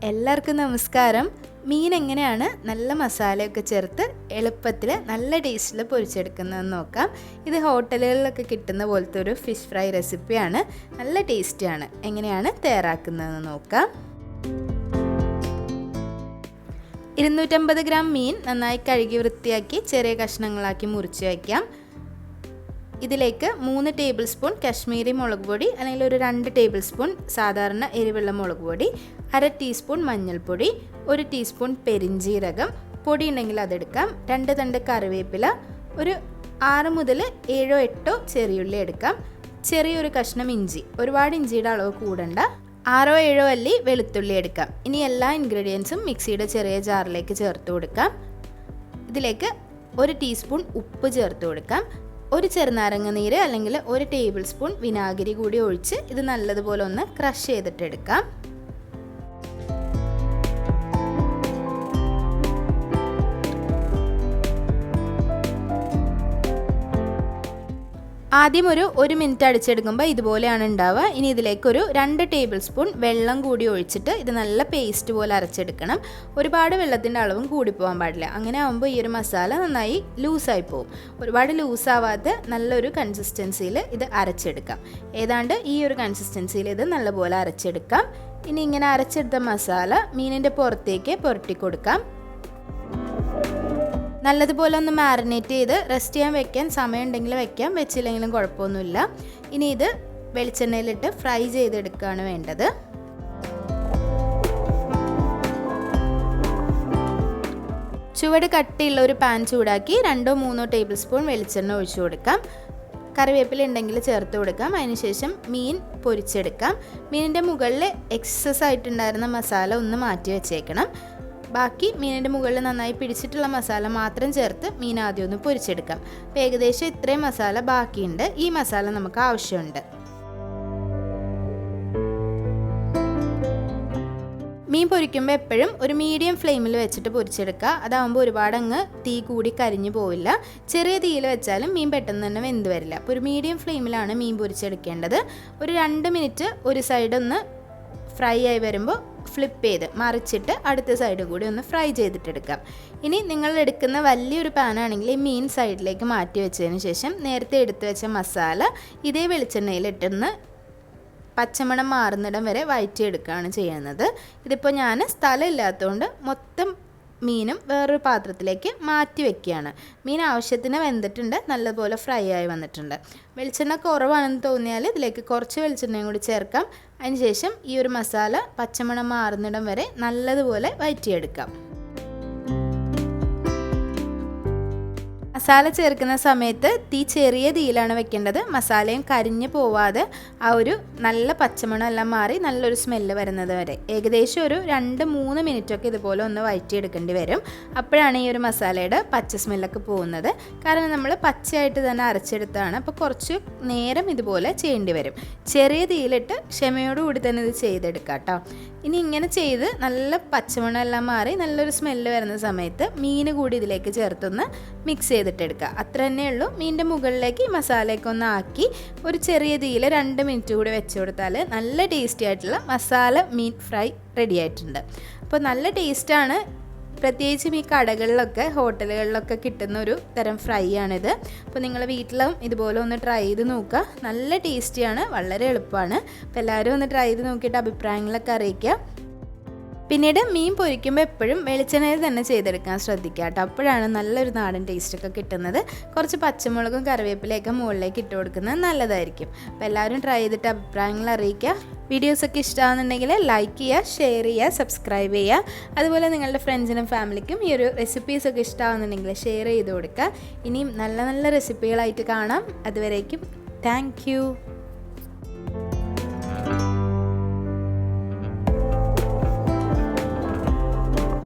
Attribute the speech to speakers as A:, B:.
A: എല്ലാവർക്കും നമസ്കാരം. മീൻ എങ്ങനെയാണ് നല്ല മസാലയൊക്കെ ചേർത്ത് എളുപ്പത്തിൽ നല്ല ടേസ്റ്റിൽ പൊരിച്ചെടുക്കുന്നതെന്ന് നോക്കാം. ഇത് ഹോട്ടലുകളിലൊക്കെ കിട്ടുന്ന പോലത്തെ ഒരു ഫിഷ് ഫ്രൈ റെസിപ്പിയാണ്. നല്ല ടേസ്റ്റിയാണ്. എങ്ങനെയാണ് തയ്യാറാക്കുന്നതെന്ന് നോക്കാം. 250 ഗ്രാം മീൻ നന്നായി കഴുകി വൃത്തിയാക്കി ചെറിയ കഷ്ണങ്ങളാക്കി മുറിച്ച് വയ്ക്കാം. ഇതിലേക്ക് 3 ടേബിൾ സ്പൂൺ കശ്മീരി മുളക് പൊടി അല്ലെങ്കിൽ ഒരു 2 ടേബിൾ സ്പൂൺ സാധാരണ എരിവുള്ള മുളക് പൊടി, 1/2 ടീസ്പൂൺ മഞ്ഞൾപ്പൊടി, 1 ടീസ്പൂൺ പെരിഞ്ജീരകം പൊടി ഉണ്ടെങ്കിൽ അതെടുക്കാം, 2 തണ്ട് കറിവേപ്പില, ഒരു 6 മുതൽ 7 8 ചെറിയുള്ളി എടുക്കാം, ചെറിയൊരു കഷ്ണം ഇഞ്ചി, ഒരുപാട് ഇഞ്ചിയുടെ അളവ് കൂടണ്ട, 6 7 അല്ലി വെളുത്തുള്ളി എടുക്കാം. ഇനി എല്ലാ ഇൻഗ്രീഡിയൻസും മിക്സിയുടെ ചെറിയ ജാറിലേക്ക് ചേർത്ത് കൊടുക്കാം. ഇതിലേക്ക് 1 ടീസ്പൂൺ ഉപ്പ് ചേർത്ത് കൊടുക്കാം. ഒരു ചെറുനാരങ്ങ നീര് അല്ലെങ്കിൽ 1 ടേബിൾ സ്പൂൺ വിനാഗിരി കൂടി ഒഴിച്ച് ഇത് നല്ലതുപോലെ ഒന്ന് ക്രഷ് ചെയ്തിട്ടെടുക്കാം. ആദ്യം ഒരു 1 മിനിറ്റ് അടിച്ചെടുക്കുമ്പോൾ ഇതുപോലെയാണ് ഉണ്ടാവുക. ഇനി ഇതിലേക്കൊരു 2 ടേബിൾ സ്പൂൺ വെള്ളം കൂടി ഒഴിച്ചിട്ട് ഇത് നല്ല പേസ്റ്റ് പോലെ അരച്ചെടുക്കണം. ഒരുപാട് വെള്ളത്തിൻ്റെ അളവും കൂടിപ്പോകാൻ പാടില്ല. അങ്ങനെ ആകുമ്പോൾ ഈ ഒരു മസാല നന്നായി ലൂസായി പോകും. ഒരുപാട് ലൂസാവാതെ നല്ലൊരു കൺസിസ്റ്റൻസിയിൽ ഇത് അരച്ചെടുക്കാം. ഏതാണ്ട് ഈ ഒരു കൺസിസ്റ്റൻസിയിൽ ഇത് നല്ലപോലെ അരച്ചെടുക്കാം. ഇനി ഇങ്ങനെ അരച്ചെടുത്ത മസാല മീനിൻ്റെ പുറത്തേക്ക് പുരട്ടി കൊടുക്കാം. നല്ലതുപോലെ ഒന്ന് മാരിനേറ്റ് ചെയ്ത് റെസ്റ്റ് ചെയ്യാൻ വെക്കാൻ സമയമുണ്ടെങ്കിൽ വെക്കാം, വെച്ചില്ലെങ്കിലും കുഴപ്പമൊന്നുമില്ല. ഇനി ഇത് വെളിച്ചെണ്ണയിലിട്ട് ഫ്രൈ ചെയ്തെടുക്കുകയാണ് വേണ്ടത്. ചുവട് കട്ടിയുള്ള ഒരു പാൻ ചൂടാക്കി 2 3 ടേബിൾ സ്പൂൺ വെളിച്ചെണ്ണ ഒഴിച്ചു കൊടുക്കാം. കറിവേപ്പില ഉണ്ടെങ്കിൽ ചേർത്ത് കൊടുക്കാം. അതിനുശേഷം മീൻ പൊരിച്ചെടുക്കാം. മീനിൻ്റെ മുകളിൽ എക്സസ് ആയിട്ടുണ്ടായിരുന്ന മസാല ഒന്ന് മാറ്റി വെച്ചേക്കണം. ബാക്കി മീനിൻ്റെ മുകളിൽ നന്നായി പിടിച്ചിട്ടുള്ള മസാല മാത്രം ചേർത്ത് മീൻ ആദ്യം ഒന്ന് പൊരിച്ചെടുക്കാം. അപ്പോൾ ഏകദേശം ഇത്രയും മസാല ബാക്കിയുണ്ട്. ഈ മസാല നമുക്ക് ആവശ്യമുണ്ട്. മീൻ പൊരിക്കുമ്പോൾ എപ്പോഴും ഒരു മീഡിയം ഫ്ലെയിമിൽ വെച്ചിട്ട് പൊരിച്ചെടുക്കുക. അതാകുമ്പോൾ ഒരുപാട് അങ്ങ് തീ കൂടി കരിഞ്ഞു പോവില്ല. ചെറിയ തീയിൽ വെച്ചാലും മീൻ പെട്ടെന്ന് തന്നെ വെന്ത് വരില്ല. അപ്പോൾ ഒരു മീഡിയം ഫ്ലെയിമിലാണ് മീൻ പൊരിച്ചെടുക്കേണ്ടത്. ഒരു 2 മിനിറ്റ് ഒരു സൈഡ് ഒന്ന് ഫ്രൈ ആയി വരുമ്പോൾ ഫ്ലിപ്പ് ചെയ്ത് മറിച്ചിട്ട് അടുത്ത സൈഡ് കൂടി ഒന്ന് ഫ്രൈ ചെയ്തിട്ടെടുക്കാം. ഇനി നിങ്ങൾ എടുക്കുന്ന വലിയൊരു പാനാണെങ്കിൽ ഈ മീൻ സൈഡിലേക്ക് മാറ്റി വെച്ചതിന് ശേഷം നേരത്തെ എടുത്തു വെച്ച മസാല ഇതേ വെളിച്ചെണ്ണയിലിട്ടൊന്ന് പച്ചമണം മാറുന്നിടം വരെ വഴറ്റിയെടുക്കുകയാണ് ചെയ്യുന്നത്. ഇതിപ്പോൾ ഞാൻ സ്ഥലമില്ലാത്തതുകൊണ്ട് മൊത്തം മീനും വേറൊരു പാത്രത്തിലേക്ക് മാറ്റി വെക്കുകയാണ്. മീൻ ആവശ്യത്തിന് വെന്തിട്ടുണ്ട്, നല്ലപോലെ ഫ്രൈ ആയി വന്നിട്ടുണ്ട്. വെളിച്ചെണ്ണ കുറവാണെന്ന് തോന്നിയാൽ ഇതിലേക്ക് കുറച്ച് വെളിച്ചെണ്ണയും കൂടി ചേർക്കാം. അതിനുശേഷം ഈ ഒരു മസാല പച്ചമണം മാറുന്നിടം വരെ നല്ലതുപോലെ വഴറ്റിയെടുക്കാം. മസാല ചേർക്കുന്ന സമയത്ത് തീ ചെറിയ തീയിലാണ് വെക്കേണ്ടത്. മസാലയും കരിഞ്ഞു പോവാതെ ആ ഒരു നല്ല പച്ചമണം എല്ലാം മാറി നല്ലൊരു സ്മെല്ല് വരുന്നത് വരെ ഏകദേശം ഒരു 2-3 മിനിറ്റൊക്കെ ഇതുപോലെ ഒന്ന് വഴറ്റിയെടുക്കേണ്ടി വരും. അപ്പോഴാണ് ഈ ഒരു മസാലയുടെ പച്ച സ്മെല്ലൊക്കെ പോകുന്നത്. കാരണം നമ്മൾ പച്ചയായിട്ട് തന്നെ അരച്ചെടുത്താണ്. അപ്പോൾ കുറച്ച് നേരം ഇതുപോലെ ചെയ്യേണ്ടി വരും. ചെറിയ തീയിലിട്ട് ക്ഷമയോടുകൂടി തന്നെ ഇത് ചെയ്തെടുക്കാം കേട്ടോ. ഇനി ഇങ്ങനെ ചെയ്ത് നല്ല പച്ചമണം എല്ലാം മാറി നല്ലൊരു സ്മെല്ല് വരുന്ന സമയത്ത് മീൻ കൂടി ഇതിലേക്ക് ചേർത്തൊന്ന് മിക്സ് ചെയ്തിട്ടെടുക്കുക. അത്ര തന്നെ ഉള്ളൂ. മീനിൻ്റെ മുകളിലേക്ക് ഈ മസാലയൊക്കെ ഒന്ന് ആക്കി ഒരു ചെറിയ തീയിൽ 2 മിനിറ്റ് കൂടി വെച്ച് കൊടുത്താൽ നല്ല ടേസ്റ്റി ആയിട്ടുള്ള മസാല മീൻ ഫ്രൈ റെഡി ആയിട്ടുണ്ട്. അപ്പോൾ നല്ല ടേസ്റ്റാണ്. പ്രത്യേകിച്ചും ഈ കടകളിലൊക്കെ ഹോട്ടലുകളിലൊക്കെ കിട്ടുന്ന ഒരു തരം ഫ്രൈ ആണിത്. അപ്പോൾ നിങ്ങൾ വീട്ടിലും ഇതുപോലെ ഒന്ന് ട്രൈ ചെയ്ത് നോക്കുക. നല്ല ടേസ്റ്റിയാണ്, വളരെ എളുപ്പമാണ്. അപ്പോൾ എല്ലാവരും ഒന്ന് ട്രൈ ചെയ്ത് നോക്കിയിട്ട് അഭിപ്രായങ്ങളൊക്കെ അറിയിക്കുക. പിന്നീട് മീൻ പൊരിക്കുമ്പോൾ എപ്പോഴും വെളിച്ചെണ്ണയിൽ തന്നെ ചെയ്തെടുക്കാൻ ശ്രദ്ധിക്കുക കേട്ടോ. അപ്പോഴാണ് നല്ലൊരു നാടൻ ടേസ്റ്റൊക്കെ കിട്ടുന്നത്. കുറച്ച് പച്ചമുളകും കറിവേപ്പിലയൊക്കെ മുകളിലേക്ക് ഇട്ട് കൊടുക്കുന്നത് നല്ലതായിരിക്കും. അപ്പോൾ എല്ലാവരും ട്രൈ ചെയ്തിട്ട് അഭിപ്രായങ്ങൾ അറിയിക്കുക. വീഡിയോസൊക്കെ ഇഷ്ടമാകുന്നുണ്ടെങ്കിൽ ലൈക്ക് ചെയ്യുക, ഷെയർ ചെയ്യുക, സബ്സ്ക്രൈബ് ചെയ്യുക. അതുപോലെ നിങ്ങളുടെ ഫ്രണ്ട്സിനും ഫാമിലിക്കും ഈ ഒരു റെസിപ്പീസൊക്കെ ഇഷ്ടമാകുന്നുണ്ടെങ്കിൽ ഷെയർ ചെയ്ത് കൊടുക്കുക. ഇനിയും നല്ല നല്ല റെസിപ്പികളായിട്ട് കാണാം. അതുവരേക്കും താങ്ക് യു.